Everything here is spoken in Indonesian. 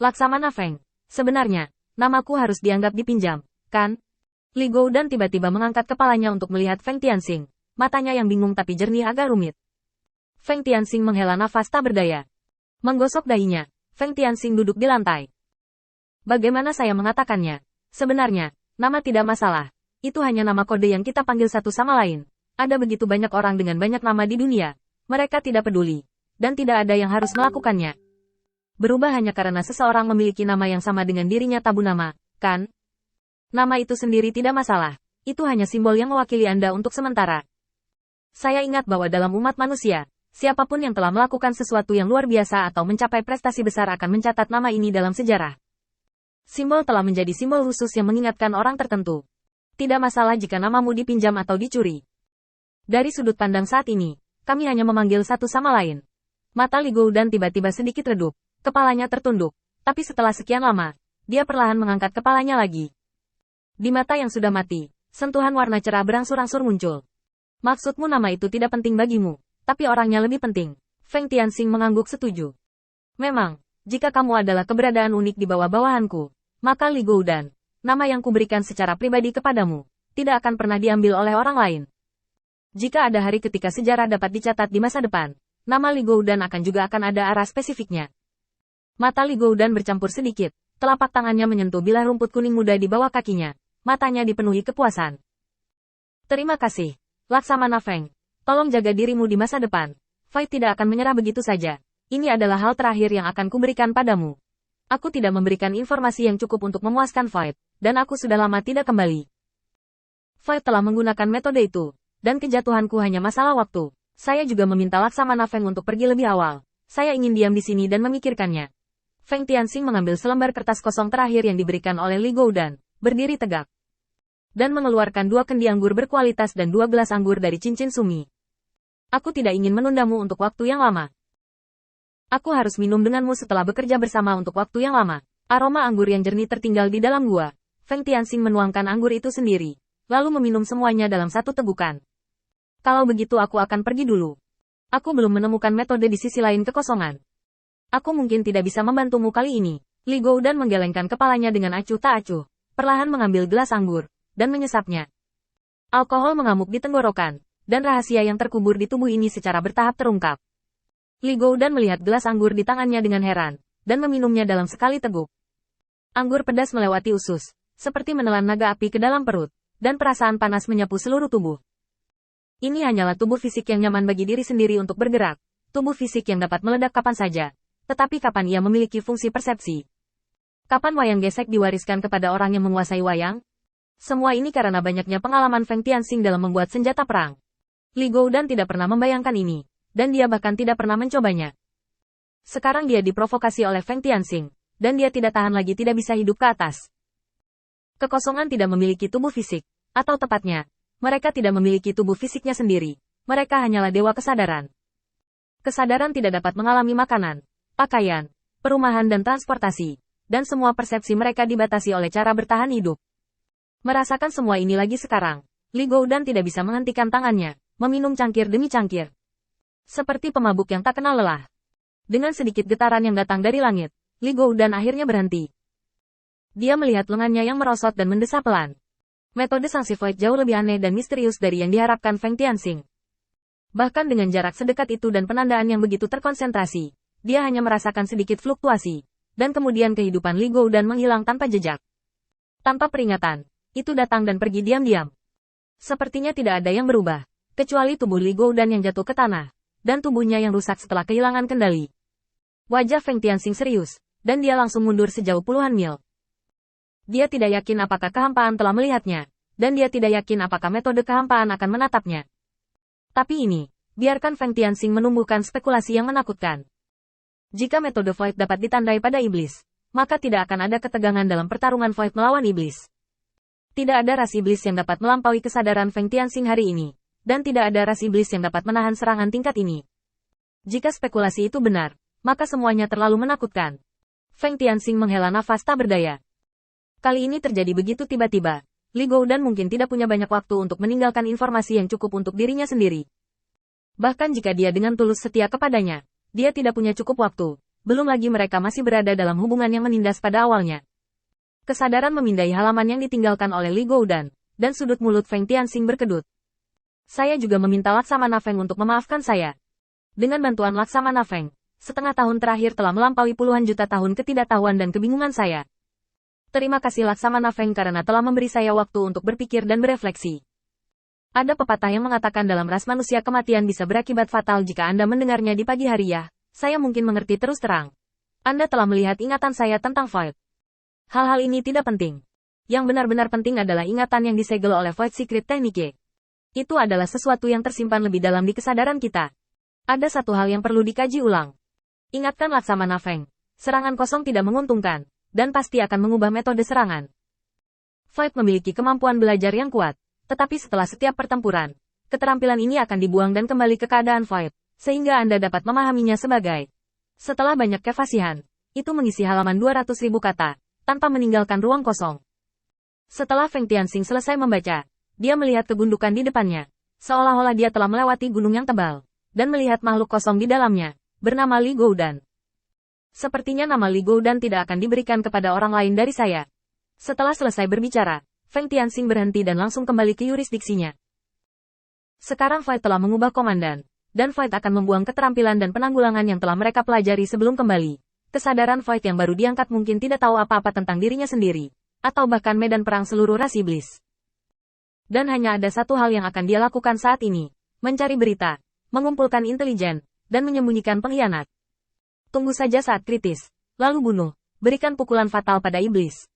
Laksamana Feng. Sebenarnya, namaku harus dianggap dipinjam, kan? Li Goudan tiba-tiba mengangkat kepalanya untuk melihat Feng Tianxing. Matanya yang bingung tapi jernih agak rumit. Feng Tianxing menghela nafas tak berdaya. Menggosok dahinya, Feng Tianxing duduk di lantai. Bagaimana saya mengatakannya? Sebenarnya, nama tidak masalah. Itu hanya nama kode yang kita panggil satu sama lain. Ada begitu banyak orang dengan banyak nama di dunia. Mereka tidak peduli. Dan tidak ada yang harus melakukannya. Berubah hanya karena seseorang memiliki nama yang sama dengan dirinya tabu nama, kan? Nama itu sendiri tidak masalah. Itu hanya simbol yang mewakili Anda untuk sementara. Saya ingat bahwa dalam umat manusia, siapapun yang telah melakukan sesuatu yang luar biasa atau mencapai prestasi besar akan mencatat nama ini dalam sejarah. Simbol telah menjadi simbol khusus yang mengingatkan orang tertentu. Tidak masalah jika namamu dipinjam atau dicuri. Dari sudut pandang saat ini, kami hanya memanggil satu sama lain. Mata Li Goudan tiba-tiba sedikit redup. Kepalanya tertunduk, tapi setelah sekian lama, dia perlahan mengangkat kepalanya lagi. Di mata yang sudah mati, sentuhan warna cerah berangsur-angsur muncul. Maksudmu nama itu tidak penting bagimu, tapi orangnya lebih penting. Feng Tianxing mengangguk setuju. Memang, jika kamu adalah keberadaan unik di bawah bawahanku, maka Li Goudan, nama yang kuberikan secara pribadi kepadamu, tidak akan pernah diambil oleh orang lain. Jika ada hari ketika sejarah dapat dicatat di masa depan, nama Li Goudan juga akan ada arah spesifiknya. Mata Li Goudan bercampur sedikit, telapak tangannya menyentuh bilah rumput kuning muda di bawah kakinya, matanya dipenuhi kepuasan. Terima kasih, Laksamana Feng. Tolong jaga dirimu di masa depan. Fight tidak akan menyerah begitu saja. Ini adalah hal terakhir yang akan kuberikan padamu. Aku tidak memberikan informasi yang cukup untuk memuaskan Fight, dan aku sudah lama tidak kembali. Fight telah menggunakan metode itu, dan kejatuhanku hanya masalah waktu. Saya juga meminta Laksamana Feng untuk pergi lebih awal. Saya ingin diam di sini dan memikirkannya. Feng Tianxing mengambil selembar kertas kosong terakhir yang diberikan oleh Li Goudan, berdiri tegak. Dan mengeluarkan 2 kendi anggur berkualitas dan 2 gelas anggur dari cincin sumi. Aku tidak ingin menundamu untuk waktu yang lama. Aku harus minum denganmu setelah bekerja bersama untuk waktu yang lama. Aroma anggur yang jernih tertinggal di dalam gua. Feng Tianxing menuangkan anggur itu sendiri, lalu meminum semuanya dalam satu tegukan. Kalau begitu aku akan pergi dulu. Aku belum menemukan metode di sisi lain kekosongan. Aku mungkin tidak bisa membantumu kali ini. Li Goudan menggelengkan kepalanya dengan acuh tak acuh, perlahan mengambil gelas anggur, dan menyesapnya. Alkohol mengamuk di tenggorokan, dan rahasia yang terkubur di tubuh ini secara bertahap terungkap. Li Goudan melihat gelas anggur di tangannya dengan heran, dan meminumnya dalam sekali teguk. Anggur pedas melewati usus, seperti menelan naga api ke dalam perut, dan perasaan panas menyapu seluruh tubuh. Ini hanyalah tubuh fisik yang nyaman bagi diri sendiri untuk bergerak, tubuh fisik yang dapat meledak kapan saja. Tetapi kapan ia memiliki fungsi persepsi? Kapan wayang gesek diwariskan kepada orang yang menguasai wayang? Semua ini karena banyaknya pengalaman Feng Tianxing dalam membuat senjata perang. Li Goudan tidak pernah membayangkan ini, dan dia bahkan tidak pernah mencobanya. Sekarang dia diprovokasi oleh Feng Tianxing, dan dia tidak tahan lagi tidak bisa hidup ke atas. Kekosongan tidak memiliki tubuh fisik, atau tepatnya, mereka tidak memiliki tubuh fisiknya sendiri. Mereka hanyalah dewa kesadaran. Kesadaran tidak dapat mengalami makanan, pakaian, perumahan dan transportasi, dan semua persepsi mereka dibatasi oleh cara bertahan hidup. Merasakan semua ini lagi sekarang, Li Goudan tidak bisa menghentikan tangannya, meminum cangkir demi cangkir. Seperti pemabuk yang tak kenal lelah. Dengan sedikit getaran yang datang dari langit, Li Goudan akhirnya berhenti. Dia melihat lengannya yang merosot dan mendesah pelan. Metode sang Sifoid jauh lebih aneh dan misterius dari yang diharapkan Feng Tianxing. Bahkan dengan jarak sedekat itu dan penandaan yang begitu terkonsentrasi, dia hanya merasakan sedikit fluktuasi, dan kemudian kehidupan Li Goudan menghilang tanpa jejak. Tanpa peringatan, itu datang dan pergi diam-diam. Sepertinya tidak ada yang berubah, kecuali tubuh Li Goudan yang jatuh ke tanah, dan tubuhnya yang rusak setelah kehilangan kendali. Wajah Feng Tianxing serius, dan dia langsung mundur sejauh puluhan mil. Dia tidak yakin apakah kehampaan telah melihatnya, dan dia tidak yakin apakah metode kehampaan akan menatapnya. Tapi ini, biarkan Feng Tianxing menumbuhkan spekulasi yang menakutkan. Jika metode Void dapat ditandai pada iblis, maka tidak akan ada ketegangan dalam pertarungan Void melawan iblis. Tidak ada ras iblis yang dapat melampaui kesadaran Feng Tianxing hari ini, dan tidak ada ras iblis yang dapat menahan serangan tingkat ini. Jika spekulasi itu benar, maka semuanya terlalu menakutkan. Feng Tianxing menghela nafas tak berdaya. Kali ini terjadi begitu tiba-tiba. Li Goudan mungkin tidak punya banyak waktu untuk meninggalkan informasi yang cukup untuk dirinya sendiri. Bahkan jika dia dengan tulus setia kepadanya, dia tidak punya cukup waktu, belum lagi mereka masih berada dalam hubungan yang menindas pada awalnya. Kesadaran memindai halaman yang ditinggalkan oleh Li Goudan, dan sudut mulut Feng Tianxing berkedut. Saya juga meminta Laksamana Feng untuk memaafkan saya. Dengan bantuan Laksamana Feng, setengah tahun terakhir telah melampaui puluhan juta tahun ketidaktahuan dan kebingungan saya. Terima kasih Laksamana Feng karena telah memberi saya waktu untuk berpikir dan berefleksi. Ada pepatah yang mengatakan dalam ras manusia kematian bisa berakibat fatal jika Anda mendengarnya di pagi hari ya. Saya mungkin mengerti terus terang. Anda telah melihat ingatan saya tentang Void. Hal-hal ini tidak penting. Yang benar-benar penting adalah ingatan yang disegel oleh Void Secret Technique. Itu adalah sesuatu yang tersimpan lebih dalam di kesadaran kita. Ada satu hal yang perlu dikaji ulang. Ingatkan Laksamana Feng. Serangan kosong tidak menguntungkan, dan pasti akan mengubah metode serangan. Void memiliki kemampuan belajar yang kuat. Tetapi setelah setiap pertempuran, keterampilan ini akan dibuang dan kembali ke keadaan Void, sehingga Anda dapat memahaminya sebagai. Setelah banyak kefasihan, itu mengisi halaman 200.000 kata, tanpa meninggalkan ruang kosong. Setelah Feng Tianxing selesai membaca, dia melihat kegundukan di depannya, seolah-olah dia telah melewati gunung yang tebal, dan melihat makhluk kosong di dalamnya, bernama Li Goudan. Sepertinya nama Li Goudan tidak akan diberikan kepada orang lain dari saya. Setelah selesai berbicara, Feng Tianxing berhenti dan langsung kembali ke yurisdiksinya. Sekarang Void telah mengubah komandan, dan Void akan membuang keterampilan dan penanggulangan yang telah mereka pelajari sebelum kembali. Kesadaran Void yang baru diangkat mungkin tidak tahu apa-apa tentang dirinya sendiri, atau bahkan medan perang seluruh ras iblis. Dan hanya ada satu hal yang akan dia lakukan saat ini, mencari berita, mengumpulkan intelijen, dan menyembunyikan pengkhianat. Tunggu saja saat kritis, lalu bunuh, berikan pukulan fatal pada iblis.